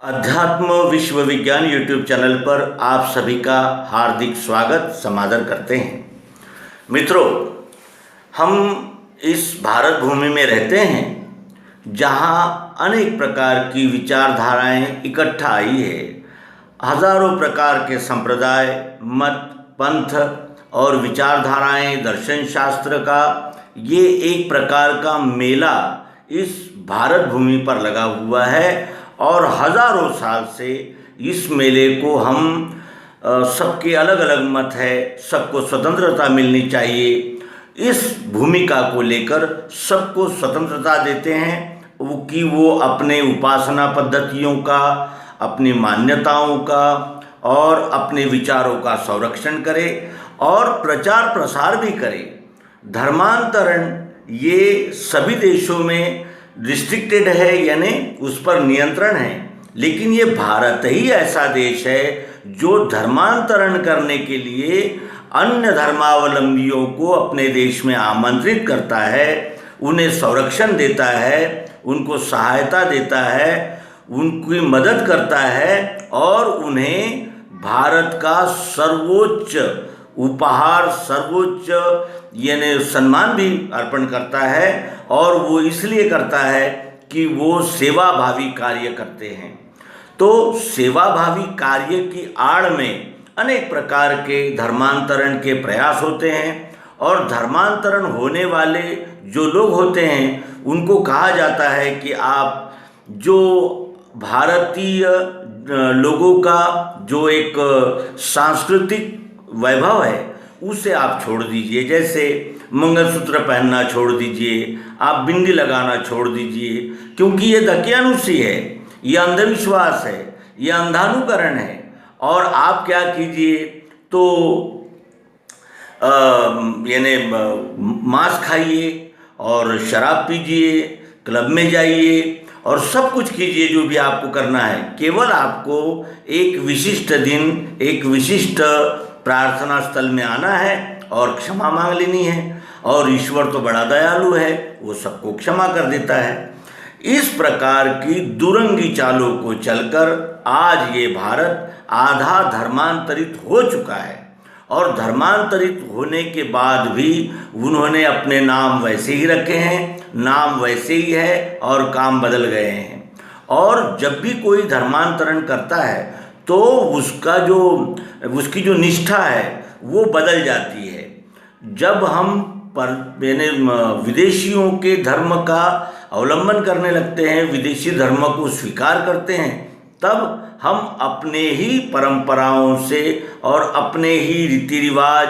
अध्यात्म विश्व विज्ञान यूट्यूब चैनल पर आप सभी का हार्दिक स्वागत समादर करते हैं। मित्रों, हम इस भारत भूमि में रहते हैं जहां अनेक प्रकार की विचारधाराएं इकट्ठा आई है। हजारों प्रकार के संप्रदाय, मत, पंथ और विचारधाराएं, दर्शन शास्त्र का ये एक प्रकार का मेला इस भारत भूमि पर लगा हुआ है और हजारों साल से इस मेले को हम सबके अलग अलग मत है, सबको स्वतंत्रता मिलनी चाहिए, इस भूमिका को लेकर सबको स्वतंत्रता देते हैं कि वो अपने उपासना पद्धतियों का, अपनी मान्यताओं का और अपने विचारों का संरक्षण करे और प्रचार प्रसार भी करे। धर्मांतरण ये सभी देशों में रिस्ट्रिक्टेड है, यानी उस पर नियंत्रण है, लेकिन ये भारत ही ऐसा देश है जो धर्मांतरण करने के लिए अन्य धर्मावलंबियों को अपने देश में आमंत्रित करता है, उन्हें संरक्षण देता है, उनको सहायता देता है, उनकी मदद करता है और उन्हें भारत का सर्वोच्च उपहार, सर्वोच्च यानी सम्मान भी अर्पण करता है। और वो इसलिए करता है कि वो सेवाभावी कार्य करते हैं। तो सेवाभावी कार्य की आड़ में अनेक प्रकार के धर्मांतरण के प्रयास होते हैं और धर्मांतरण होने वाले जो लोग होते हैं उनको कहा जाता है कि आप जो भारतीय लोगों का जो एक सांस्कृतिक वैभव है उसे आप छोड़ दीजिए। जैसे मंगलसूत्र पहनना छोड़ दीजिए, आप बिंदी लगाना छोड़ दीजिए, क्योंकि ये दकियानुसी है, ये अंधविश्वास है, ये अंधानुकरण है। और आप क्या कीजिए तो यानी मांस खाइए और शराब पीजिए, क्लब में जाइए और सब कुछ कीजिए जो भी आपको करना है। केवल आपको एक विशिष्ट दिन, एक विशिष्ट प्रार्थना स्थल में आना है और क्षमा मांग लेनी है, और ईश्वर तो बड़ा दयालु है, वो सबको क्षमा कर देता है। इस प्रकार की दुरंगी चालों को चलकर आज ये भारत आधा धर्मांतरित हो चुका है और धर्मांतरित होने के बाद भी उन्होंने अपने नाम वैसे ही रखे हैं, नाम वैसे ही है और काम बदल गए हैं। और जब भी कोई धर्मांतरण करता है तो उसकी जो निष्ठा है वो बदल जाती है। जब हम विदेशियों के धर्म का अवलंबन करने लगते हैं, विदेशी धर्म को स्वीकार करते हैं, तब हम अपने ही परंपराओं से और अपने ही रीति रिवाज,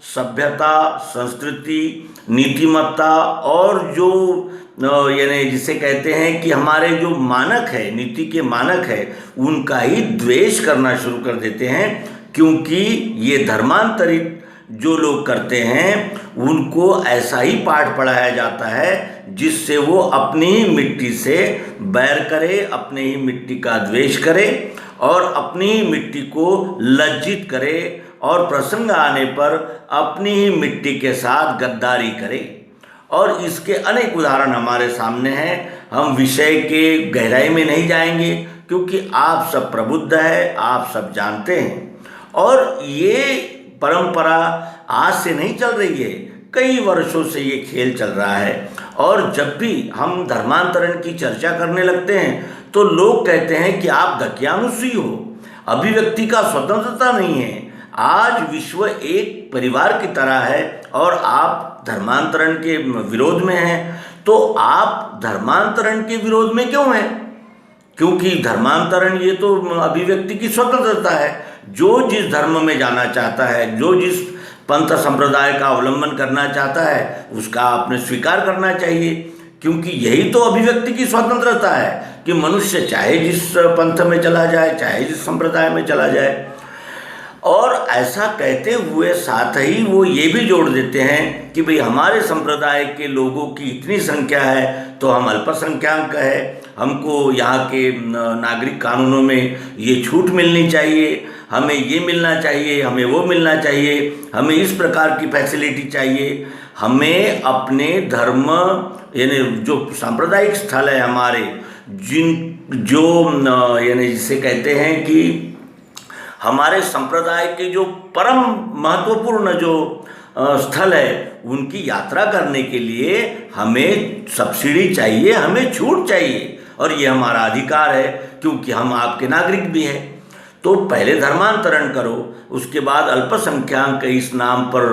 सभ्यता, संस्कृति, नीतिमत्ता और जो यानी जिसे कहते हैं कि हमारे जो मानक है, नीति के मानक है, उनका ही द्वेष करना शुरू कर देते हैं। क्योंकि ये धर्मांतरित जो लोग करते हैं उनको ऐसा ही पाठ पढ़ाया जाता है जिससे वो अपनी ही मिट्टी से बैर करे, अपने ही मिट्टी का द्वेष करे और अपनी ही मिट्टी को लज्जित करे और प्रसंग आने पर अपनी ही मिट्टी के साथ गद्दारी करे। और इसके अनेक उदाहरण हमारे सामने हैं। हम विषय के गहराई में नहीं जाएंगे क्योंकि आप सब प्रबुद्ध हैं, आप सब जानते हैं। और ये परंपरा आज से नहीं चल रही है, कई वर्षों से ये खेल चल रहा है। और जब भी हम धर्मांतरण की चर्चा करने लगते हैं तो लोग कहते हैं कि आप दकियानुसी हो, अभिव्यक्ति का स्वतंत्रता नहीं है। आज विश्व एक परिवार की तरह है और आप धर्मांतरण के विरोध में हैं। तो आप धर्मांतरण के विरोध में क्यों हैं? क्योंकि धर्मांतरण ये तो अभिव्यक्ति की स्वतंत्रता है। जो जिस धर्म में जाना चाहता है, जो जिस पंथ संप्रदाय का अवलंबन करना चाहता है, उसका आपने स्वीकार करना चाहिए। क्योंकि यही तो अभिव्यक्ति की स्वतंत्रता है कि मनुष्य चाहे जिस पंथ में चला जाए, चाहे जिस संप्रदाय में चला जाए। और ऐसा कहते हुए साथ ही वो ये भी जोड़ देते हैं कि भाई हमारे संप्रदाय के लोगों की इतनी संख्या है तो हम अल्पसंख्यक है, हमको यहाँ के नागरिक कानूनों में ये छूट मिलनी चाहिए, हमें ये मिलना चाहिए, हमें वो मिलना चाहिए, हमें इस प्रकार की फैसिलिटी चाहिए। हमें अपने धर्म यानी जो सांप्रदायिक स्थल है हमारे, यानी जिसे कहते हैं कि हमारे संप्रदाय के जो परम महत्वपूर्ण जो स्थल है, उनकी यात्रा करने के लिए हमें सब्सिडी चाहिए, हमें छूट चाहिए, और ये हमारा अधिकार है क्योंकि हम आपके नागरिक भी हैं। तो पहले धर्मांतरण करो, उसके बाद अल्पसंख्याक इस नाम पर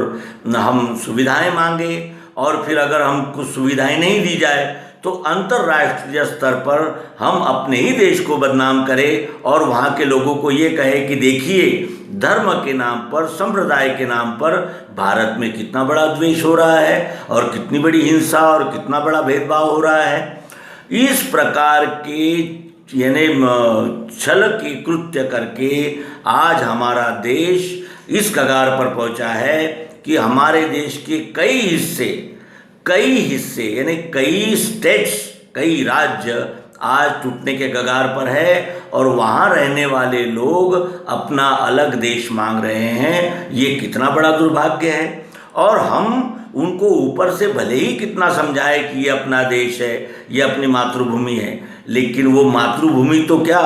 हम सुविधाएं मांगे, और फिर अगर हमको सुविधाएं नहीं दी जाए तो अंतर्राष्ट्रीय स्तर पर हम अपने ही देश को बदनाम करें और वहाँ के लोगों को ये कहे कि देखिए, धर्म के नाम पर, संप्रदाय के नाम पर भारत में कितना बड़ा द्वेष हो रहा है और कितनी बड़ी हिंसा और कितना बड़ा भेदभाव हो रहा है। इस प्रकार के यानी छल की कृत्य करके आज हमारा देश इस कगार पर पहुंचा है कि हमारे देश के कई हिस्से यानी कई स्टेट्स, कई राज्य आज टूटने के कगार पर है, और वहाँ रहने वाले लोग अपना अलग देश मांग रहे हैं। ये कितना बड़ा दुर्भाग्य है। और हम उनको ऊपर से भले ही कितना समझाए कि ये अपना देश है, ये अपनी मातृभूमि है, लेकिन वो मातृभूमि तो क्या,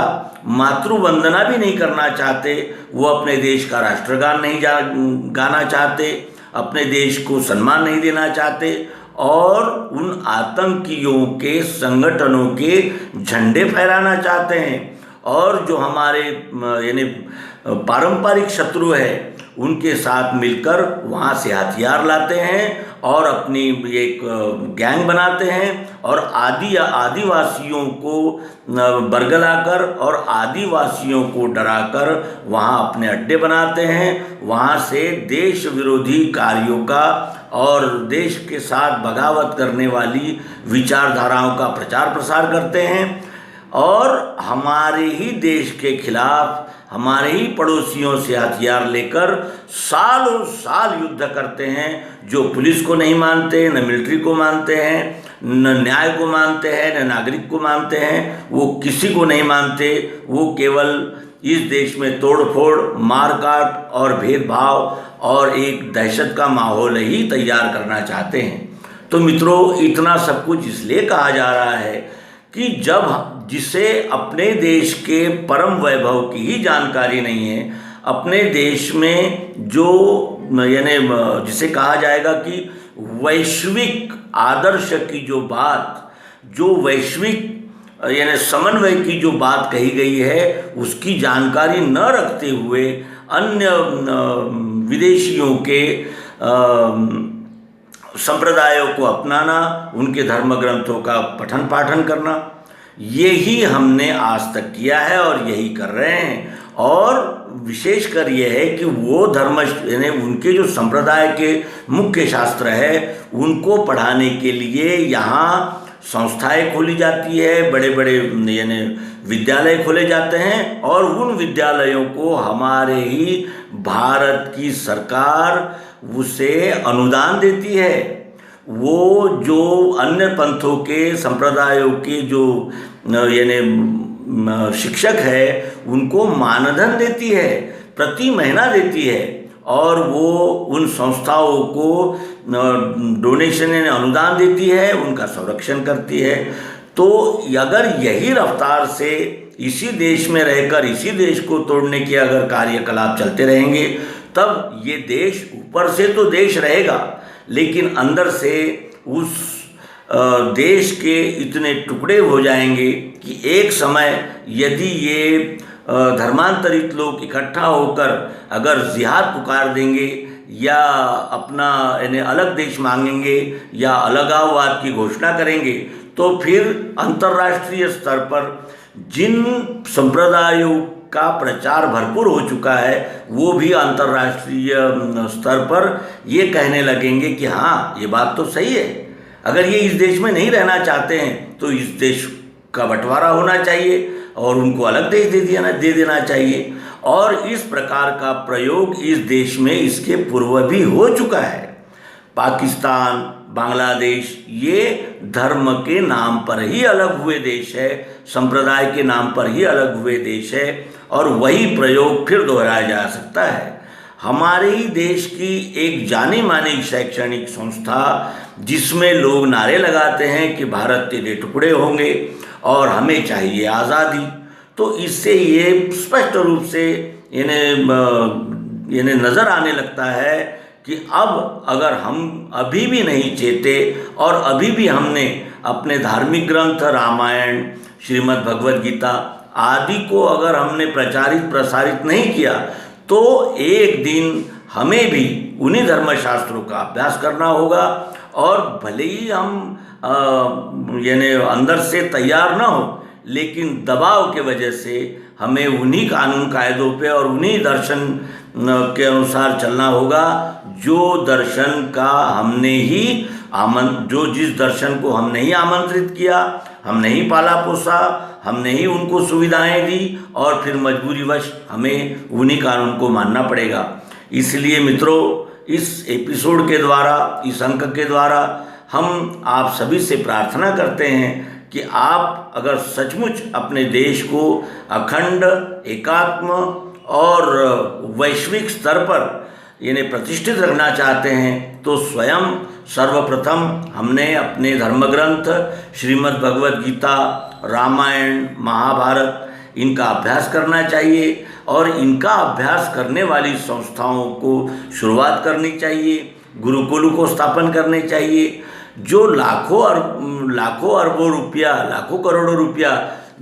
मातृवंदना भी नहीं करना चाहते। वो अपने देश का राष्ट्रगान नहीं गाना चाहते, अपने देश को सम्मान नहीं देना चाहते, और उन आतंकियों के संगठनों के झंडे फहराना चाहते हैं। और जो हमारे यानी पारंपरिक शत्रु है, उनके साथ मिलकर वहाँ से हथियार लाते हैं और अपनी एक गैंग बनाते हैं, और आदिवासियों को बरगलाकर और आदिवासियों को डराकर वहाँ अपने अड्डे बनाते हैं। वहाँ से देश विरोधी कार्यों का और देश के साथ बगावत करने वाली विचारधाराओं का प्रचार प्रसार करते हैं, और हमारे ही देश के खिलाफ हमारे ही पड़ोसियों से हथियार लेकर सालों साल युद्ध करते हैं। जो पुलिस को नहीं मानते, न मिलिट्री को मानते हैं, न न्याय को मानते हैं, न नागरिक को मानते हैं, वो किसी को नहीं मानते। वो केवल इस देश में तोड़फोड़, मारकाट और भेदभाव और एक दहशत का माहौल ही तैयार करना चाहते हैं। तो मित्रों, इतना सब कुछ इसलिए कहा जा रहा है कि जब जिसे अपने देश के परम वैभव की ही जानकारी नहीं है, अपने देश में जो यानी जिसे कहा जाएगा कि वैश्विक आदर्श की जो बात, जो वैश्विक यानी समन्वय की जो बात कही गई है, उसकी जानकारी न रखते हुए अन्य विदेशियों के संप्रदायों को अपनाना, उनके धर्म ग्रंथों का पठन पाठन करना, यही हमने आज तक किया है और यही कर रहे हैं। और विशेषकर यह है कि वो धर्म यानी उनके जो संप्रदाय के मुख्य शास्त्र है, उनको पढ़ाने के लिए यहाँ संस्थाएं खोली जाती है, बड़े बड़े यानी विद्यालय खोले जाते हैं, और उन विद्यालयों को हमारे ही भारत की सरकार उसे अनुदान देती है। वो जो अन्य पंथों के संप्रदायों के जो यानी शिक्षक है, उनको मानधन देती है, प्रति महीना देती है, और वो उन संस्थाओं को डोनेशन यानी अनुदान देती है, उनका संरक्षण करती है। तो अगर यही रफ्तार से इसी देश में रहकर इसी देश को तोड़ने के अगर कार्यकलाप चलते रहेंगे, तब ये देश ऊपर से तो देश रहेगा, लेकिन अंदर से उस देश के इतने टुकड़े हो जाएंगे कि एक समय यदि ये धर्मांतरित लोग इकट्ठा होकर अगर जिहाद पुकार देंगे या अपना यानी अलग देश मांगेंगे या अलगाववाद की घोषणा करेंगे, तो फिर अंतर्राष्ट्रीय स्तर पर जिन संप्रदायों का प्रचार भरपूर हो चुका है, वो भी अंतर्राष्ट्रीय स्तर पर ये कहने लगेंगे कि हाँ, ये बात तो सही है, अगर ये इस देश में नहीं रहना चाहते हैं तो इस देश का बंटवारा होना चाहिए और उनको अलग देश दे देना चाहिए। और इस प्रकार का प्रयोग इस देश में इसके पूर्व भी हो चुका है। पाकिस्तान, बांग्लादेश, ये धर्म के नाम पर ही अलग हुए देश है, संप्रदाय के नाम पर ही अलग हुए देश है, और वही प्रयोग फिर दोहराया जा सकता है। हमारे ही देश की एक जानी मानी शैक्षणिक संस्था, जिसमें लोग नारे लगाते हैं कि भारत तेरे टुकड़े होंगे, और हमें चाहिए आज़ादी। तो इससे ये स्पष्ट रूप से इन्हें नज़र आने लगता है कि अब अगर हम अभी भी नहीं चेते और अभी भी हमने अपने धार्मिक ग्रंथ रामायण, श्रीमद् भगवद गीता आदि को अगर हमने प्रसारित नहीं किया तो एक दिन हमें भी उन्हीं धर्मशास्त्रों का अभ्यास करना होगा। और भले ही हम अंदर से तैयार ना हो, लेकिन दबाव के वजह से हमें उन्हीं कानून कायदों पे और उन्हीं दर्शन के अनुसार चलना होगा जो दर्शन का हमने ही जिस दर्शन को हमने ही आमंत्रित किया, हमने ही पाला पोसा, हमने ही उनको सुविधाएं दी और फिर मजबूरीवश हमें उन्हीं कानून को मानना पड़ेगा। इसलिए मित्रों, इस एपिसोड के द्वारा, इस अंक के द्वारा हम आप सभी से प्रार्थना करते हैं कि आप अगर सचमुच अपने देश को अखंड, एकात्म और वैश्विक स्तर पर प्रतिष्ठित रखना चाहते हैं तो स्वयं सर्वप्रथम हमने अपने धर्मग्रंथ श्रीमद् भगवद गीता, रामायण, महाभारत इनका अभ्यास करना चाहिए और इनका अभ्यास करने वाली संस्थाओं को शुरुआत करनी चाहिए, गुरुकुलों को स्थापन करने चाहिए। जो लाखों अरबों रुपया, लाखों करोड़ों रुपया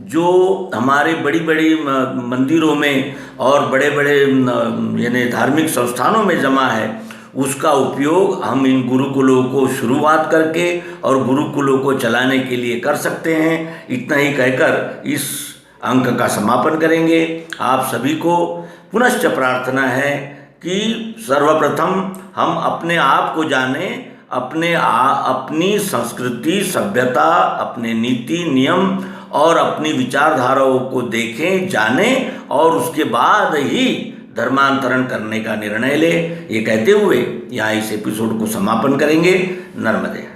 जो हमारे बड़ी बड़ी मंदिरों में और बड़े बड़े धार्मिक संस्थानों में जमा है, उसका उपयोग हम इन गुरुकुलों को शुरुआत करके और गुरुकुलों को चलाने के लिए कर सकते हैं। इतना ही कहकर इस अंक का समापन करेंगे। आप सभी को पुनश्च प्रार्थना है कि सर्वप्रथम हम अपने आप को जानें, अपनी संस्कृति, सभ्यता, अपने नीति नियम और अपनी विचारधाराओं को देखें, जानें और उसके बाद ही धर्मांतरण करने का निर्णय लें। ये कहते हुए यहाँ इस एपिसोड को समापन करेंगे। नर्मदे।